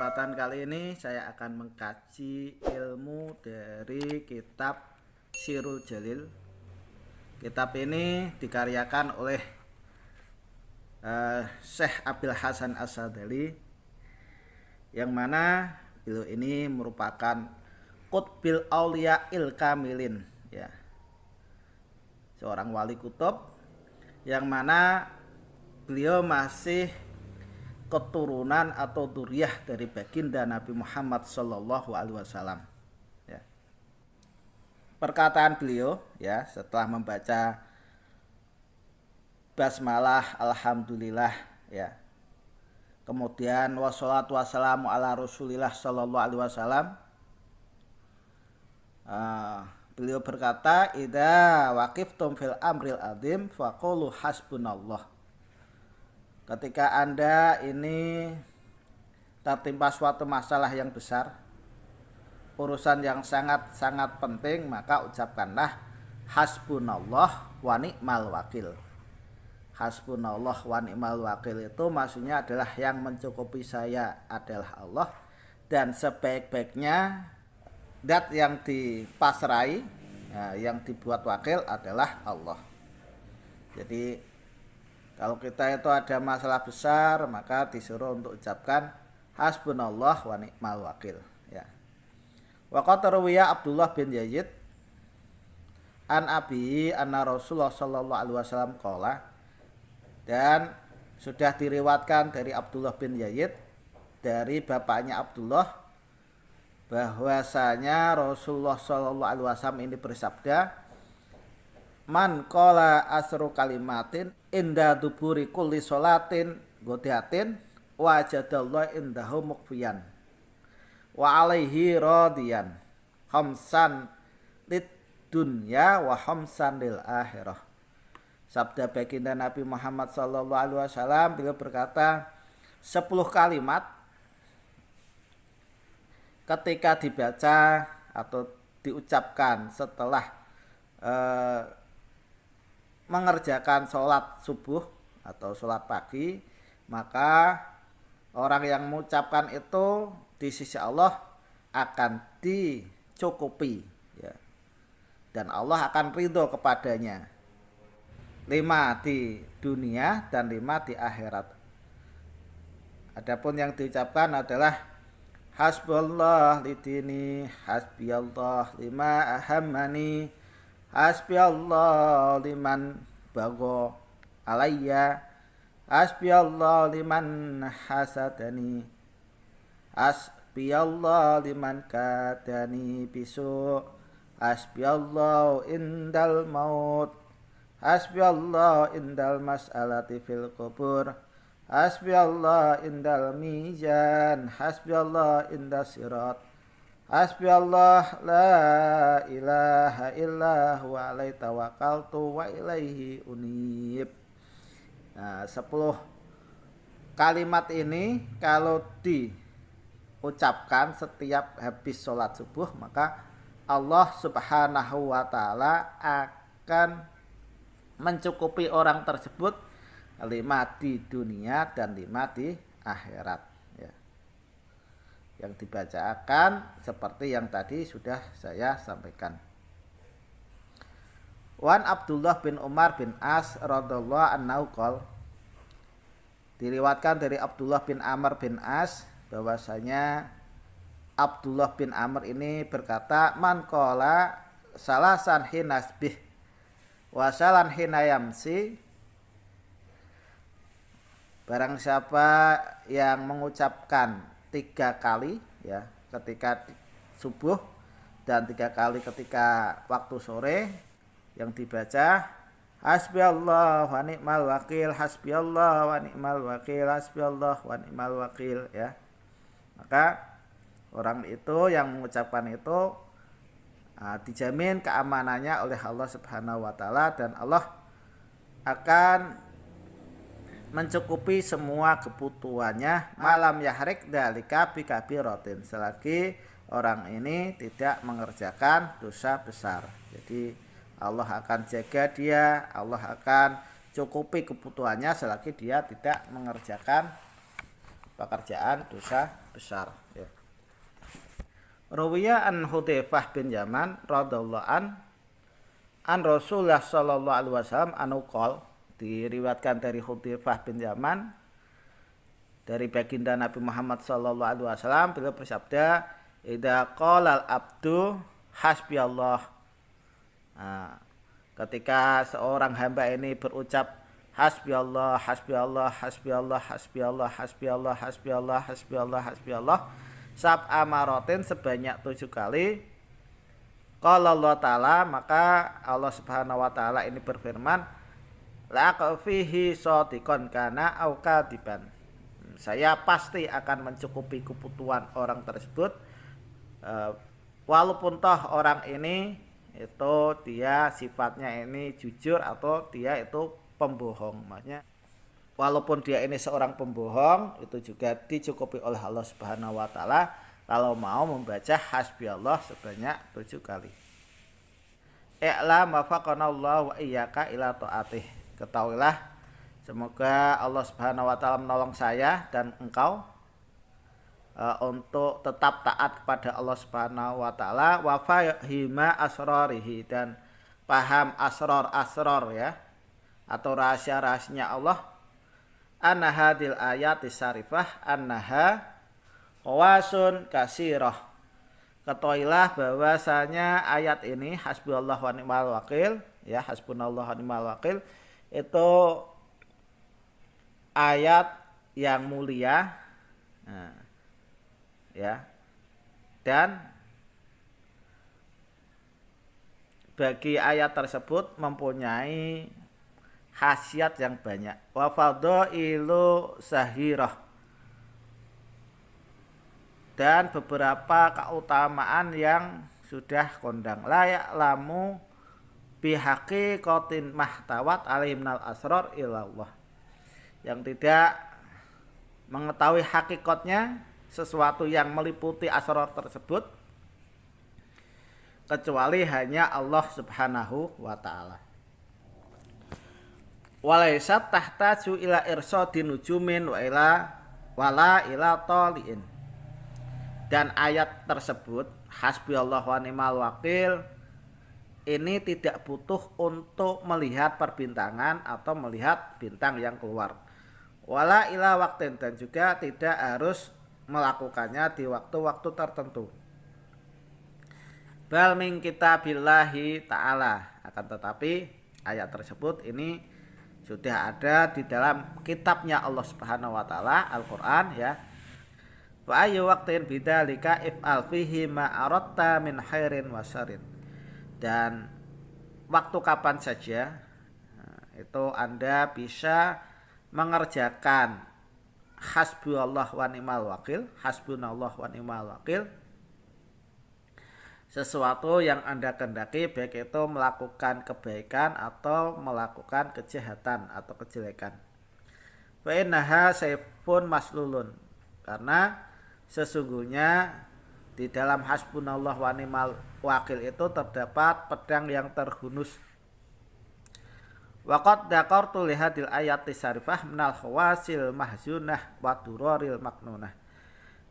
kesempatan kali ini saya akan mengkaji ilmu dari kitab Sirul Jalil. Kitab ini dikaryakan oleh Syekh Abil Hasan As-Sadali, yang mana beliau ini merupakan Qutbil Aulia Il Kamilin, ya, seorang wali kutub yang mana beliau masih keturunan atau duriyah dari baginda Nabi Muhammad Sallallahu Alaihi Wasallam. Ya. Perkataan beliau, ya, setelah membaca basmalah, alhamdulillah, ya, kemudian wassalatu wassalamu ala Rasulillah Sallallahu Alaihi Wasallam, beliau berkata, idza waqiftum fil amril adzim faqulu hasbunallah. Ketika Anda ini tertimpa suatu masalah yang besar, urusan yang sangat-sangat penting, maka ucapkanlah hasbunallah wa ni'mal wakil. Hasbunallah wa ni'mal wakil itu maksudnya adalah yang mencukupi saya adalah Allah, dan sebaik-baiknya zat yang dipasrai, yang dibuat wakil adalah Allah. Jadi kalau kita itu ada masalah besar, maka disuruh untuk ucapkan hasbunallah wa ni'mal wakil, ya. Wa qad rawiya Abdullah bin Yazid an abi anna Rasulullah sallallahu alaihi wasallam qala, dan sudah diriwatkan dari Abdullah bin Yazid dari bapaknya Abdullah bahwasanya Rasulullah sallallahu alaihi wasallam ini bersabda, man qala asru kalimatin inda duburi kulli sholatin godiatin wajadallahu indahu mukfiyan wa alaihi radiyan khamsan lid dunya wa khamsan lil akhirah. Sabda baginda Nabi Muhammad sallallahu alaihi wasallam, beliau berkata, 10 kalimat ketika dibaca atau diucapkan setelah mengerjakan sholat subuh atau sholat pagi, maka orang yang mengucapkan itu di sisi Allah akan dicukupi, ya, dan Allah akan ridho kepadanya, 5 di dunia dan 5 di akhirat. Adapun yang diucapkan adalah hasbunallah lidini, hasbiyallah lima ahammani, hasbiyallah liman bagha alayya, hasbiyallah liman hasadani, hasbiyallah liman kadani bisu, hasbiyallah indal maut, hasbiyallah indal mas'alati fil qubur, hasbiyallah indal mizan, hasbiyallah indas sirat, hasbiyallah la ilaha illa huwa alaihi tawakkaltu wa ilaihi unib. Nah, 10 kalimat ini kalau diucapkan setiap habis sholat subuh, maka Allah subhanahu wa ta'ala akan mencukupi orang tersebut 5 di dunia dan 5 di akhirat. Yang dibacakan seperti yang tadi sudah saya sampaikan. Wan Abdullah bin Umar bin As radhiyallahu anhu qol, diriwatkan dari Abdullah bin Amr bin As bahwasanya Abdullah bin Amr ini berkata, man qala salasan hinasbih wasalan hinayamsi, barang siapa yang mengucapkan 3 kali, ya, ketika subuh dan 3 kali ketika waktu sore, yang dibaca hasbiyallah wa ni'mal wakil, hasbiyallah wa ni'mal wakil, hasbiyallah wa ni'mal wakil, ya, maka orang itu yang mengucapkan itu dijamin keamanannya oleh Allah Subhanahu wa taala, dan Allah akan mencukupi semua kebutuhannya malam yahrik dalika bikabiratin, selagi orang ini tidak mengerjakan dosa besar. Jadi Allah akan jaga dia, Allah akan cukupi kebutuhannya selagi dia tidak mengerjakan pekerjaan dosa besar ya. Rawiya an Hudzaifah bin Yaman radhiyallahu an Rasulullah sallallahu alaihi wasallam anu qol, diriwayatkan dari Hudzaifah bin Yaman dari baginda Nabi Muhammad sallallahu alaihi wasallam, beliau bersabda, idza qala al-abdu hasbiyallah. Nah, ketika seorang hamba ini berucap hasbiyallah, hasbiyallah, hasbiyallah, hasbiyallah, hasbiyallah, hasbiyallah, hasbiyallah, hasbiyallah, sab'a maratin, sebanyak 7 kali. Qala Allah Ta'ala, maka Allah Subhanahu wa Ta'ala ini berfirman, la'aka fihi shadiqan kana au kadiban. Saya pasti akan mencukupi kebutuhan orang tersebut, walaupun toh orang ini itu dia sifatnya ini jujur atau dia itu pembohong. Maksudnya walaupun dia ini seorang pembohong, itu juga dicukupi oleh Allah Subhanahu wa Ta'ala kalau mau membaca hasbiyallah sebanyak 7 kali. I'lam wafaqanallahu wa iyyaka ila ta'atih. Ketahuilah, semoga Allah Subhanahu wa Ta'ala menolong saya dan engkau untuk tetap taat kepada Allah Subhanahu wa Ta'ala, wa fahima asrarihi, dan paham asrar ya, atau rahasia-rahasianya Allah. Anna hadil ayat syarifah annaha qawasun kasirah. Ketahuilah bahwasanya ayat ini hasbunallahu wa ni'mal wakil ya, hasbunallahu wa ni'mal wakil itu ayat yang mulia. Nah, ya. Dan bagi ayat tersebut mempunyai khasiat yang banyak. Wa fadailu sahirah, dan beberapa keutamaan yang sudah kondang. Layak lamu bihaqiqatin mahtawat alimnal asrar ilallah, yang tidak mengetahui hakikatnya sesuatu yang meliputi asrar tersebut kecuali hanya Allah Subhanahu wa Ta'ala. Walaisat tahtaju ila irsadin nujumin wala ila taliin. Dan ayat tersebut hasbiyallahu wa ni'mal wakil ini tidak butuh untuk melihat perbintangan atau melihat bintang yang keluar. Wala ila waktin, dan juga tidak harus melakukannya di waktu-waktu tertentu. Bal min kitabillahi ta'ala, akan tetapi ayat tersebut ini sudah ada di dalam kitabnya Allah Subhanahu wa Ta'ala, Al-Qur'an ya. Wa ayyu waqtin bidzalika if'al fihi ma aratta min khairin wa syarrin. Dan waktu kapan saja itu Anda bisa mengerjakan hasbunallah wa ni'mal wakil, hasbunallah wa ni'mal wakil, sesuatu yang Anda kehendaki, baik itu melakukan kebaikan atau melakukan kejahatan atau kejelekan. Wa innaha sayfun maslulun, karena sesungguhnya di dalam hasbunallah wa ni'mal wakil itu terdapat pedang yang terhunus. Wa qad dzakartu li hadil ayati syarifah minal khawasil mahzunah wa duraril maknunah.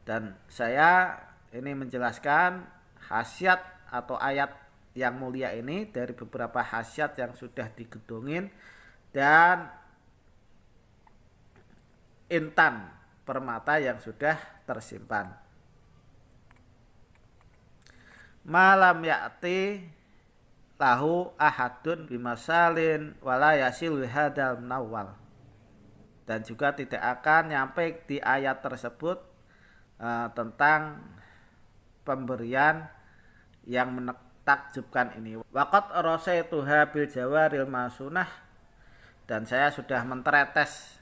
Dan saya ini menjelaskan khasiat atau ayat yang mulia ini dari beberapa khasiat yang sudah digedungin dan intan permata yang sudah tersimpan. Malam ya'ti lahu ahadun bimasalin wala yasil hadal nawal. Dan juga tidak akan nyampe di ayat tersebut tentang pemberian yang menakjubkan ini. Waqat rasaituha bil jawaril masunah, dan saya sudah menteretes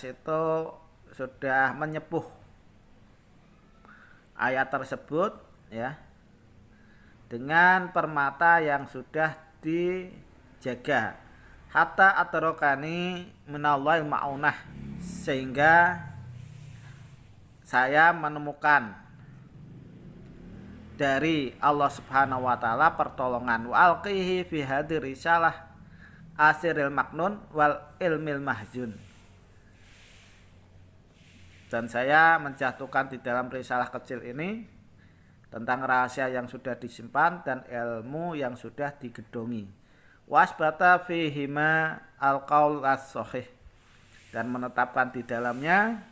itu sudah menyepuh ayat tersebut ya, dengan permata yang sudah dijaga. Hatta atrokani minallahil ma'unah, sehingga saya menemukan dari Allah Subhanahu wa Ta'ala pertolongan. Wa alqihi fi hadir risalah asiril maknun wal ilmil mahjun. Dan saya menjatuhkan di dalam risalah kecil ini tentang rahasia yang sudah disimpan dan ilmu yang sudah digedongi. Wasbata fihima al-qaul as-sahih, dan menetapkan di dalamnya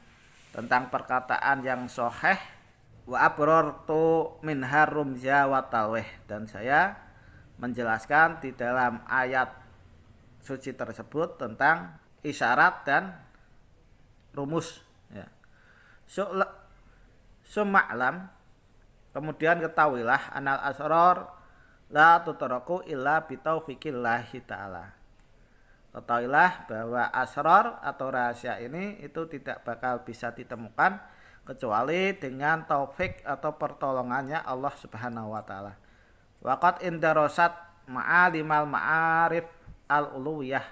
tentang perkataan yang sahih. Wa abrartu min harumja wa talwih, dan saya menjelaskan di dalam ayat suci tersebut tentang isyarat dan rumus, ya. Suma'lam, kemudian ketahuilah anal asrar la tutraku illa bitaufiqillahi ta'ala. Ketahuilah bahwa asrar atau rahasia ini itu tidak bakal bisa ditemukan kecuali dengan taufik atau pertolongannya Allah Subhanahu wa taala. Waqad indarasat ma'alimal ma'arif al-uluwiyah,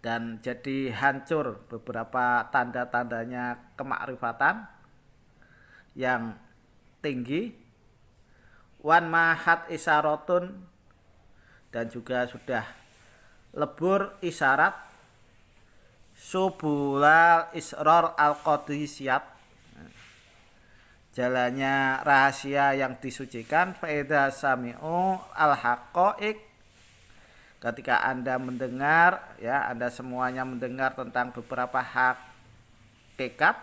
dan jadi hancur beberapa tanda-tandanya kemakrifatan yang tinggi. Wan mahat isyaratun, dan juga sudah lebur isyarat subulal israr al-qadisiyat, jalannya rahasia yang disucikan. Faida sami'u al-haqaiq, ketika Anda mendengar, ya, Anda semuanya mendengar tentang beberapa hakikat.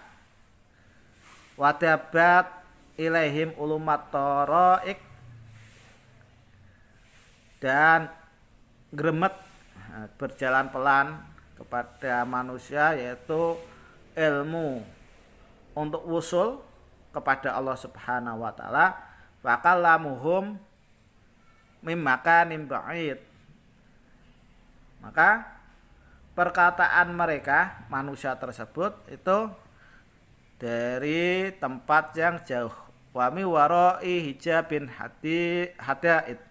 Wadabat ilaihim ulumat taraik, dan gremet, berjalan pelan kepada manusia, yaitu ilmu untuk wusul kepada Allah Subhanahu wa taala. Fakallamuhum mimakanin ba'id, maka perkataan mereka manusia tersebut itu dari tempat yang jauh. Wa mi warai hijabin hadaid,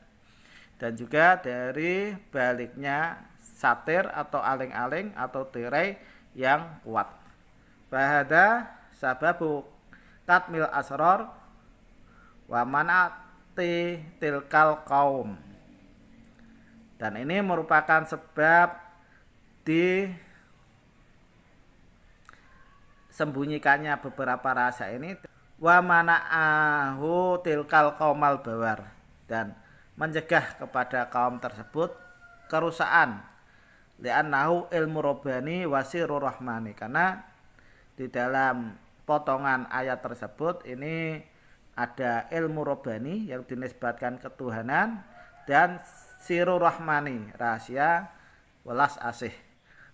dan juga dari baliknya satir atau aling-aling atau tirai yang kuat. Bahada sababu katmil asrar wa manati tilkal kaum, dan ini merupakan sebab disembunyikannya beberapa rahasia ini. Wa mana'ahu tilkal kaumal bawar, dan mencegah kepada kaum tersebut kerusakan. Li'annahu ilmu robbani wasirur rahmani, karena di dalam potongan ayat tersebut ini ada ilmu robbani yang dinisbatkan ketuhanan dan sirur rahmani, rahasia welas asih.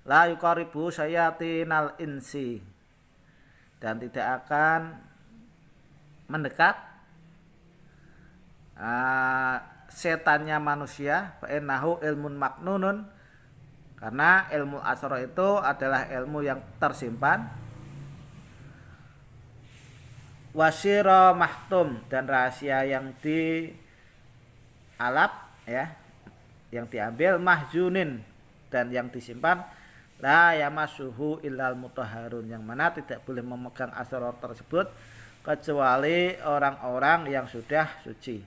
La yuqaribu syayatinal insi, dan tidak akan mendekat setannya manusia. Fa'innahu ilmun maknunun, karena ilmu asrar itu adalah ilmu yang tersimpan. Wasyira mahtum, dan rahasia yang dialap, ya, yang diambil. Mahjunin, dan yang disimpan. La yamassuhu illal mutahharun, yang mana tidak boleh memegang asrar tersebut kecuali orang-orang yang sudah suci.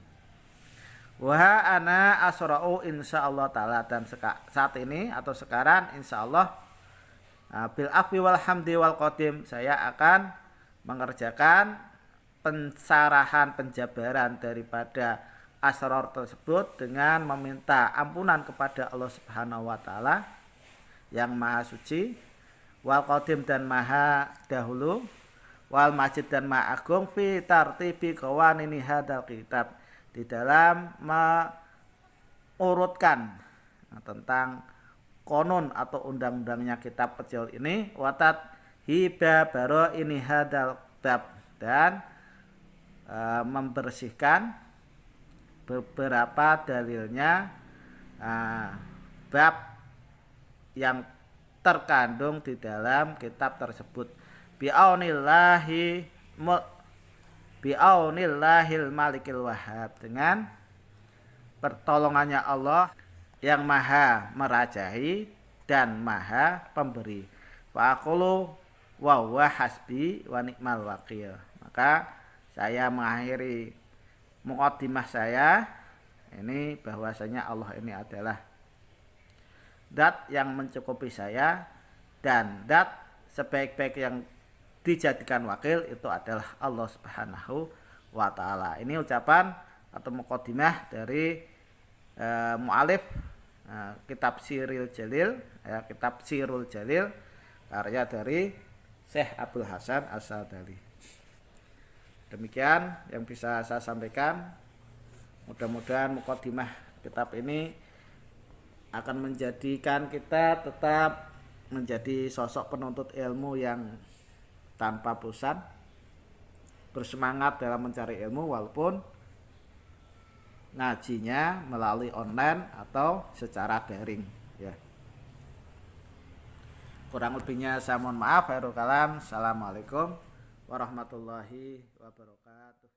Wa ana asra'u insyaallah taala, dan saat ini atau sekarang insyaallah bil afwi wal hamdi wal qadim, saya akan mengerjakan pensarahan, penjabaran daripada asrar tersebut dengan meminta ampunan kepada Allah Subhanahu wa taala yang maha suci, wal qadim, dan maha dahulu, wal majid, dan maha agung, fi tartibi qawanini hadzal kitab, di dalam mengurutkan tentang konon atau undang-undangnya kitab kecil ini. Watat hiba baro ini hadal bab, dan membersihkan beberapa dalilnya bab yang terkandung di dalam kitab tersebut. Bi'aunillahil malikil wahhab, dengan pertolongannya Allah yang maha merajahi dan maha pemberi. Wa aqulu wa huwa hasbi wa ni'mal wakil. Maka saya mengakhiri muqaddimah saya ini bahwasanya Allah ini adalah zat yang mencukupi saya, dan zat sebaik-baik yang dijadikan wakil itu adalah Allah Subhanahu wa taala. Ini ucapan atau mukadimah dari mu'alif kitab Siril Jalil, kitab Sirul Jalil, karya dari Syekh Abdul Hasan As-Sadali. Demikian yang bisa saya sampaikan. Mudah-mudahan mukadimah kitab ini akan menjadikan kita tetap menjadi sosok penuntut ilmu yang tanpa bosan, bersemangat dalam mencari ilmu walaupun ngajinya melalui online atau secara daring ya. Kurang lebihnya saya mohon maaf. Khairul kalam. Assalamualaikum warahmatullahi wabarakatuh.